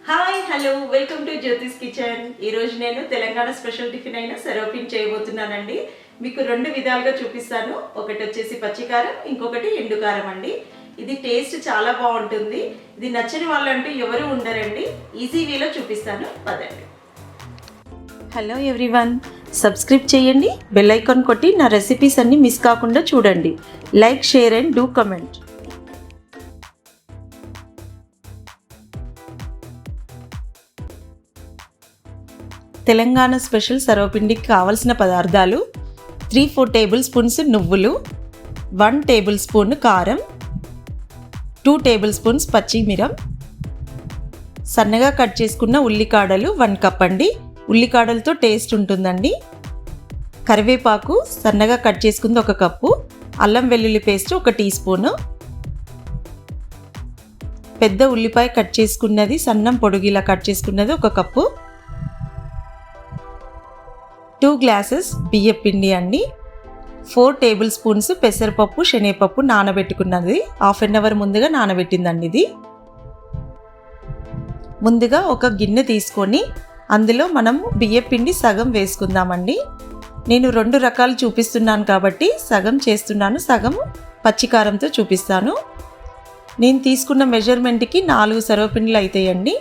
Hi hello welcome to జ్యోతిస్ kitchen. ఈరోజు నేను Telangana special tiffin అయిన సర్వపిండి చేయబోతున్నానండి. మీకు రెండు విధాలుగా చూపిస్తాను. ఒకటి వచ్చేసి పచ్చికారం, ఇంకొకటి ఎండుకారం అండి. ఇది టేస్ట్ చాలా బాగుంటుంది. ఇది నచ్చని వాళ్ళంటూ ఎవరు ఉండరండి. ఈజీ వేలో చూపిస్తాను, పదండి. హలో ఎవ్రీవన్, సబ్స్క్రైబ్ చేయండి, బెల్ ఐకాన్ కొట్టి నా రెసిపీస్ అన్నీ మిస్ కాకుండా చూడండి. Like, share and do comment. Telangana special సర్వపిండికి కావలసిన పదార్థాలు: 3-4 టేబుల్ స్పూన్స్ నువ్వులు, 1 టేబుల్ స్పూన్ కారం, 2 టేబుల్ స్పూన్స్ పచ్చిమిరం, సన్నగా కట్ చేసుకున్న ఉల్లికాడలు 1 కప్ అండి. ఉల్లికాడలతో టేస్ట్ ఉంటుందండి. కరివేపాకు సన్నగా కట్ చేసుకుంది 1 కప్పు, అల్లం వెల్లుల్లి పేస్ట్ 1 టీ స్పూను, పెద్ద ఉల్లిపాయ కట్ చేసుకున్నది సన్నం పొడుగిలా కట్ చేసుకున్నది 1 కప్పు, 2 గ్లాసెస్ బియ్యం పిండి అండి, 4 టేబుల్ స్పూన్స్ పెసరపప్పు శనగపప్పు నానబెట్టుకున్నది, హాఫ్ అన్ అవర్ ముందుగా నానబెట్టిందండి. ఇది ముందుగా ఒక గిన్నె తీసుకొని అందులో మనము బియ్యం పిండి సగం వేసుకుందామండి. నేను 2 రకాలు చూపిస్తున్నాను కాబట్టి సగం చేస్తున్నాను, సగం పచ్చికారంతో చూపిస్తాను. నేను తీసుకున్న మెజర్మెంట్కి 4 సర్వపిండిలు అవుతాయండి.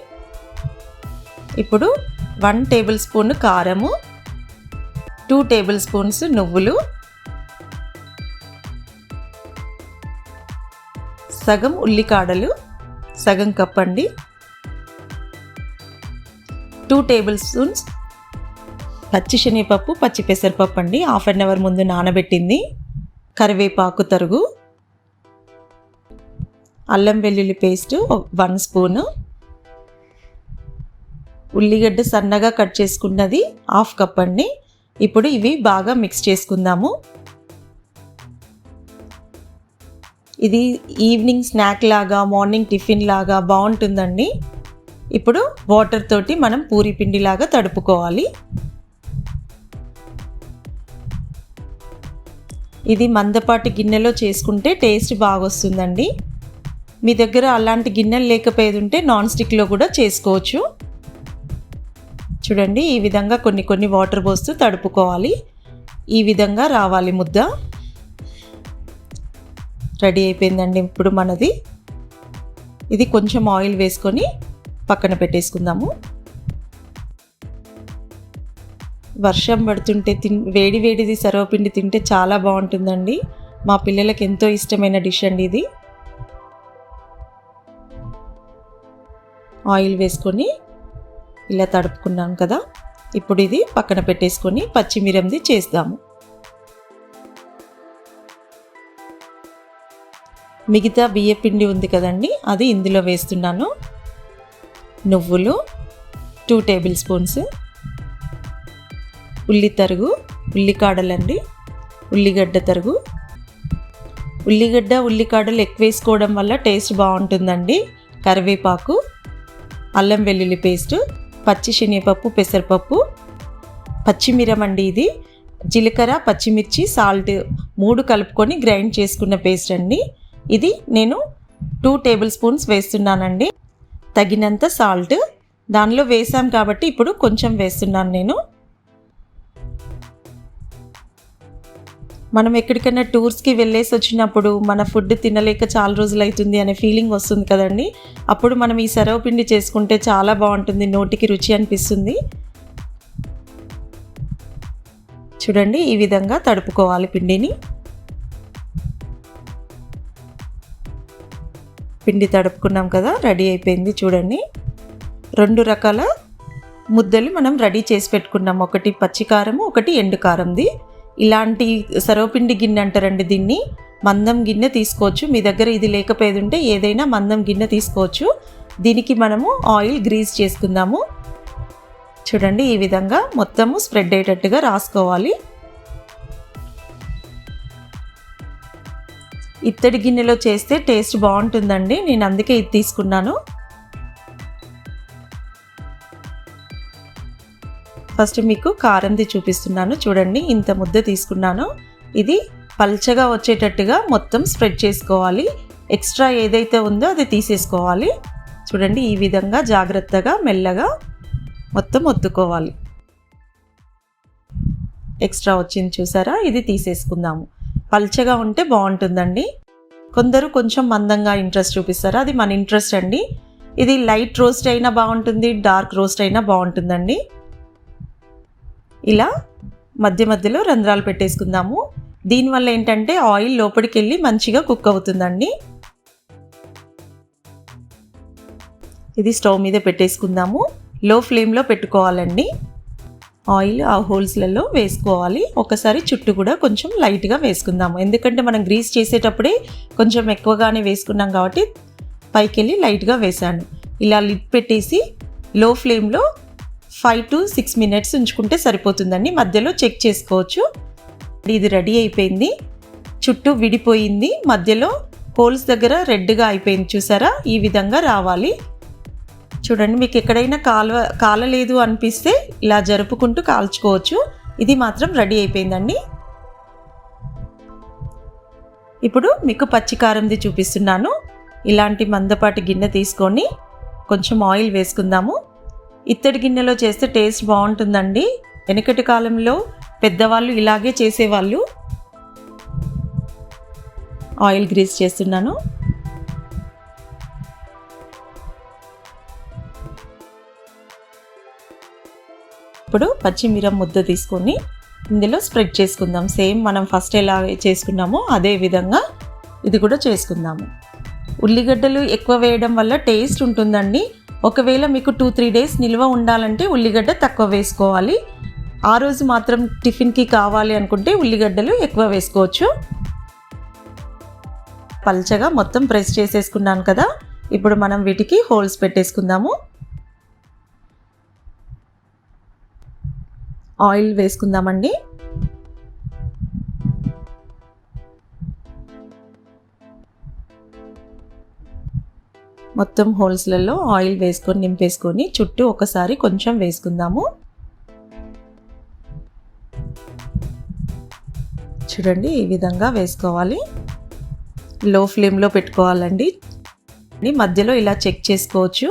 ఇప్పుడు 1 టేబుల్ స్పూన్ కారము, 2 టేబుల్ స్పూన్స్ నువ్వులు, సగం ఉల్లికాడలు సగం కప్ అండి, 2 టేబుల్ స్పూన్స్ పచ్చి శనగపప్పు పచ్చి పెసరపప్పు అండి, హాఫ్ అన్ అవర్ ముందు నానబెట్టింది, కరివేపాకు తరుగు, అల్లం వెల్లుల్లి పేస్ట్ 1 స్పూను, ఉల్లిగడ్డ సన్నగా కట్ చేసుకున్నది హాఫ్ కప్ అండి. ఇప్పుడు ఇవి బాగా మిక్స్ చేసుకుందాము. ఇది ఈవినింగ్ స్నాక్ లాగా, మార్నింగ్ టిఫిన్ లాగా బాగుంటుందండి. ఇప్పుడు వాటర్ తోటి మనం పూరి పిండి లాగా తడుపుకోవాలి. ఇది మందపాటి గిన్నెలో చేసుకుంటే టేస్ట్ బాగా వస్తుందండి. మీ దగ్గర అలాంటి గిన్నెలు లేకపోయేది ఉంటే నాన్ స్టిక్లో కూడా చేసుకోవచ్చు. చూడండి, ఈ విధంగా కొన్ని వాటర్ పోస్తూ తడుపుకోవాలి. ఈ విధంగా రావాలి ముద్ద. రెడీ అయిపోయిందండి ఇప్పుడు మనది. ఇది కొంచెం ఆయిల్ వేసుకొని పక్కన పెట్టేసుకుందాము. వర్షం పడుతుంటే వేడిది సర్వపిండి తింటే చాలా బాగుంటుందండి. మా పిల్లలకి ఎంతో ఇష్టమైన డిష్ అండి ఇది. ఆయిల్ వేసుకొని ఇలా తడుపుకున్నాం కదా, ఇప్పుడు ఇది పక్కన పెట్టేసుకొని పచ్చిమిరంది చేద్దాము. మిగతా బియ్యం పిండి ఉంది కదండి, అది ఇందులో వేస్తున్నాను. నువ్వులు 2 టేబుల్ స్పూన్స్, ఉల్లి తరుగు, ఉల్లికాడలండి, ఉల్లిగడ్డ తరుగు. ఉల్లికాడలు ఎక్కువ వేసుకోవడం వల్ల టేస్ట్ బాగుంటుందండి. కరివేపాకు, అల్లం వెల్లుల్లి పేస్ట్, పచ్చి శనగపప్పు పెసరపప్పు, పచ్చిమిరం అండి. ఇది జీలకర్ర పచ్చిమిర్చి సాల్ట్ 3 కలుపుకొని గ్రైండ్ చేసుకున్న పేస్ట్ అండి. ఇది నేను 2 టేబుల్ స్పూన్స్ వేస్తున్నానండి. తగినంత సాల్ట్ దానిలో వేసాం కాబట్టి ఇప్పుడు కొంచెం వేస్తున్నాను నేను. మనం ఎక్కడికైనా టూర్స్కి వెళ్ళేసి వచ్చినప్పుడు మన ఫుడ్ తినలేక చాలా రోజులు అవుతుంది అనే ఫీలింగ్ వస్తుంది కదండి. అప్పుడు మనం ఈ సర్వపిండి చేసుకుంటే చాలా బాగుంటుంది, నోటికి రుచి అనిపిస్తుంది. చూడండి, ఈ విధంగా తడుపుకోవాలి పిండిని. పిండి తడుపుకున్నాం కదా, రెడీ అయిపోయింది. చూడండి, 2 రకాల ముద్దలు మనం రెడీ చేసి పెట్టుకున్నాం. ఒకటి పచ్చికారము, ఒకటి ఎండుకారంది. ఇలాంటి సర్వపిండి గిన్నె అంటారండి దీన్ని. మందం గిన్నె తీసుకోవచ్చు. మీ దగ్గర ఇది లేకపోయేది ఉంటే ఏదైనా మందం గిన్నె తీసుకోవచ్చు. దీనికి మనము ఆయిల్ గ్రీస్ చేసుకుందాము. చూడండి, ఈ విధంగా మొత్తము స్ప్రెడ్ అయ్యేటట్టుగా రాసుకోవాలి. ఇత్తడి గిన్నెలో చేస్తే టేస్ట్ బాగుంటుందండి. నేను అందుకే ఇది తీసుకున్నాను. ఫస్ట్ మీకు కారంది చూపిస్తున్నాను. చూడండి, ఇంత ముద్ద తీసుకున్నాను. ఇది పల్చగా వచ్చేటట్టుగా మొత్తం స్ప్రెడ్ చేసుకోవాలి. ఎక్స్ట్రా ఏదైతే ఉందో అది తీసేసుకోవాలి. చూడండి ఈ విధంగా జాగ్రత్తగా మెల్లగా మొత్తం ఒత్తుకోవాలి. ఎక్స్ట్రా వచ్చింది చూసారా, ఇది తీసేసుకుందాము. పల్చగా ఉంటే బాగుంటుందండి. కొందరు కొంచెం మందంగా ఇంట్రెస్ట్ చూపిస్తారు, అది మన ఇంట్రెస్ట్ అండి. ఇది లైట్ రోస్ట్ అయినా బాగుంటుంది, డార్క్ రోస్ట్ అయినా బాగుంటుందండి. ఇలా మధ్య మధ్యలో రంధ్రాలు పెట్టేసుకుందాము. దీనివల్ల ఏంటంటే ఆయిల్ లోపలికి వెళ్ళి మంచిగా కుక్ అవుతుందండి. ఇది స్టవ్ మీద పెట్టేసుకుందాము. లో ఫ్లేమ్లో పెట్టుకోవాలండి. ఆయిల్ ఆ హోల్స్లలో వేసుకోవాలి. ఒకసారి చుట్టూ కూడా కొంచెం లైట్గా వేసుకుందాము, ఎందుకంటే మనం గ్రీస్ చేసేటప్పుడే కొంచెం ఎక్కువగానే వేసుకున్నాం కాబట్టి పైకి వెళ్ళి లైట్గా వేసాను. ఇలా లిడ్ పెట్టేసి లో ఫ్లేమ్లో 5 to 6 minutes ఉంచుకుంటే సరిపోతుందండి. మధ్యలో చెక్ చేసుకోవచ్చు. ఇది రెడీ అయిపోయింది. చుట్టూ విడిపోయింది, మధ్యలో హోల్స్ దగ్గర రెడ్గా అయిపోయింది చూసారా, ఈ విధంగా రావాలి. చూడండి, మీకు ఎక్కడైనా కాలలేదు అనిపిస్తే ఇలా జరుపుకుంటూ కాల్చుకోవచ్చు. ఇది మాత్రం రెడీ అయిపోయిందండి. ఇప్పుడు మీకు పచ్చికారంది చూపిస్తున్నాను. ఇలాంటి మందపాటి గిన్నె తీసుకొని కొంచెం ఆయిల్ వేసుకుందాము. ఇత్తడి గిన్నెలో చేస్తే టేస్ట్ బాగుంటుందండి. వెనకటి కాలంలో పెద్దవాళ్ళు ఇలాగే చేసేవాళ్ళు. ఆయిల్ గ్రీస్ చేస్తున్నాను. ఇప్పుడు పచ్చిమిరం ముద్ద తీసుకొని ఇందులో స్ప్రెడ్ చేసుకుందాం. సేమ్ మనం ఫస్ట్ ఎలా చేసుకున్నామో అదే విధంగా ఇది కూడా చేసుకుందాము. ఉల్లిగడ్డలు ఎక్కువ వేయడం వల్ల టేస్ట్ ఉంటుందండి. ఒకవేళ మీకు 2-3 days నిల్వ ఉండాలంటే ఉల్లిగడ్డ తక్కువ వేసుకోవాలి. ఆ రోజు మాత్రం టిఫిన్కి కావాలి అనుకుంటే ఉల్లిగడ్డలు ఎక్కువ వేసుకోవచ్చు. పల్చగా మొత్తం ప్రెస్ చేసేసుకున్నాను కదా, ఇప్పుడు మనం వీటికి హోల్స్ పెట్టేసుకుందాము. ఆయిల్ వేసుకుందామండి. మొత్తం హోల్స్లలో ఆయిల్ వేసుకొని నింపేసుకొని చుట్టూ ఒకసారి కొంచెం వేసుకుందాము. చూడండి ఈ విధంగా వేసుకోవాలి. లో ఫ్లేమ్లో పెట్టుకోవాలండి. మధ్యలో ఇలా చెక్ చేసుకోవచ్చు,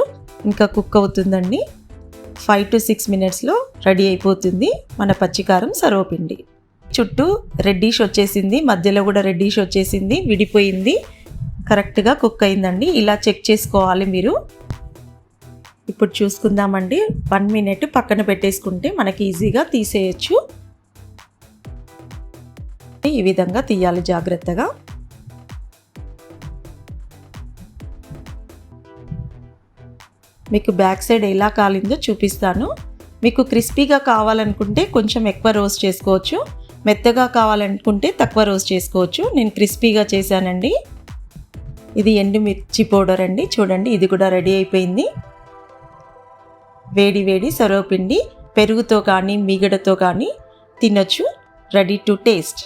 ఇంకా కుక్ అవుతుందండి. 5 to 6 minutesలో రెడీ అయిపోతుంది మన పచ్చికారం సర్వపిండి. చుట్టూ రెడ్డిష్ వచ్చేసింది, మధ్యలో కూడా రెడ్డిష్ వచ్చేసింది, విడిపోయింది, కరెక్ట్గా కుక్ అయిందండి. ఇలా చెక్ చేసుకోవాలి మీరు. ఇప్పుడు చూసుకుందామండి. 1 minute పక్కన పెట్టేసుకుంటే మనకి ఈజీగా తీసేయచ్చు. ఈ విధంగా తీయాలి జాగ్రత్తగా. మీకు బ్యాక్ సైడ్ ఎలా కాలిందో చూపిస్తాను. మీకు క్రిస్పీగా కావాలనుకుంటే కొంచెం ఎక్కువ రోస్ట్ చేసుకోవచ్చు, మెత్తగా కావాలనుకుంటే తక్కువ రోస్ట్ చేసుకోవచ్చు. నేను క్రిస్పీగా చేశానండి. ఇది ఎండుమిర్చి పౌడర్ అండి. చూడండి ఇది కూడా రెడీ అయిపోయింది. వేడి వేడి సర్వపిండి పెరుగుతో కానీ మీగడతో కానీ తినొచ్చు. Ready to taste.